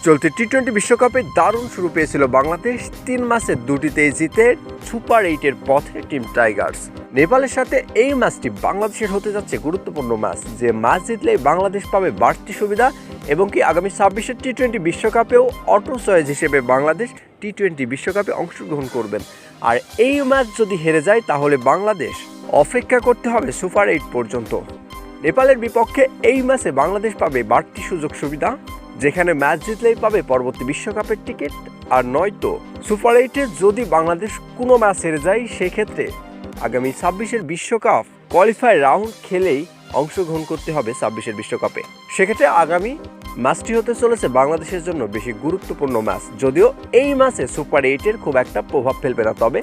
চলতি টি-20 বিশ্বকাপে দারুণ শুরু পেয়েছিল বাংলাদেশ। 3 ম্যাচে 2টিতেই জিতে সুপার 8-এর পথে টিম টাইগার্স। নেপালের সাথে এই ম্যাচটি বাংলাদেশের হতে যাচ্ছে গুরুত্বপূর্ণ ম্যাচ, যে ম্যাচ জিতলেই বাংলাদেশ পাবে বাড়তি সুবিধা এবং কি আগামী 26-এর টি-20 বিশ্বকাপেও অটো চয়েস হিসেবে বাংলাদেশ টি-20 বিশ্বকাপে অংশগ্রহণ করবেন। আর এই ম্যাচ যদি হেরে যায় তাহলে বাংলাদেশ অপেক্ষা করতে হবে সুপার 8 পর্যন্ত। নেপালের বিপক্ষে এই ম্যাচে বাংলাদেশ পাবে বাড়তি সুযোগ সুবিধা, যেখানে ম্যাচ জিতলেই পাবে পরবর্তী বিশ্বকাপের টিকিট। আর নয়তো সুপার 8-এ যদি বাংলাদেশ কোনো ম্যাচ হেরে যায়, সেক্ষেত্রে আগামী 26-এর বিশ্বকাপ কোয়ালিফাই রাউন্ড খেলেই অংশগ্রহণ করতে হবে 26-এর বিশ্বকাপে। সেক্ষেত্রে আগামী ম্যাচটি হতে চলেছে বাংলাদেশের জন্য বেশি গুরুত্বপূর্ণ ম্যাচ। যদিও এই ম্যাচে সুপার 8-এর খুব একটা প্রভাব ফেলবে না, তবে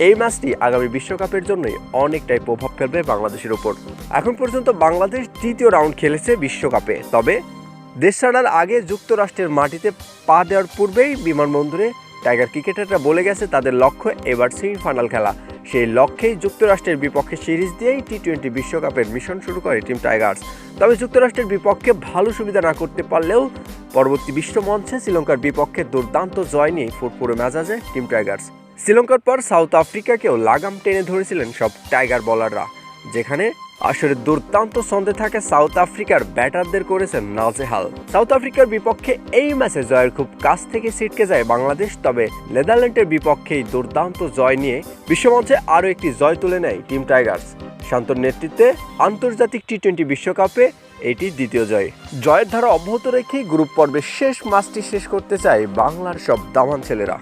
এই ম্যাচটি আগামী বিশ্বকাপের জন্যই অনেকটাই প্রভাব ফেলবে বাংলাদেশের উপর। এখন পর্যন্ত বাংলাদেশ দ্বিতীয় রাউন্ড খেলেছে বিশ্বকাপে, তবে দেশ ছাড়ার আগে যুক্তরাষ্ট্রের মাটিতে পা দেওয়ার পূর্বেই বিমানবন্দরে টাইগার ক্রিকেটাররা বলে গেছে তাদের লক্ষ্য এবার সেমিফাইনাল খেলা। সেই লক্ষ্যেই যুক্তরাষ্ট্রের বিপক্ষে সিরিজ দিয়েই টি-20 বিশ্বকাপের মিশন শুরু করে টিম টাইগার্স। তবে যুক্তরাষ্ট্রের বিপক্ষে ভালো সুবিধা না করতে পারলেও পরবর্তী বিশ্বমঞ্চে শ্রীলঙ্কার বিপক্ষে দুর্দান্ত জয় নিয়ে ফুরফুরে মেজাজে টিম টাইগার্স। শ্রীলঙ্কার পর সাউথ আফ্রিকাকেও লাগাম টেনে ধরেছিলেন সব টাইগার বলাররা, যেখানে আসলে দুর্দান্ত ছন্দে থাকে সাউথ আফ্রিকার ব্যাটারদের করেছেন নাজেহাল। সাউথ আফ্রিকার বিপক্ষে এই ম্যাচে জয়ের খুব কাছ থেকে ছিটকে যায় বাংলাদেশ, তবে নেদারল্যান্ডের বিপক্ষেই দুর্দান্ত জয় নিয়ে বিশ্বমঞ্চে আরও একটি জয় তুলে নেয় টিম টাইগার্স। শান্তর নেতৃত্বে আন্তর্জাতিক টি-20 বিশ্বকাপে এটি দ্বিতীয় জয়। জয়ের ধারা অব্যাহত রেখেই গ্রুপ পর্বের শেষ ম্যাচটি শেষ করতে চায় বাংলার সব দামান ছেলেরা।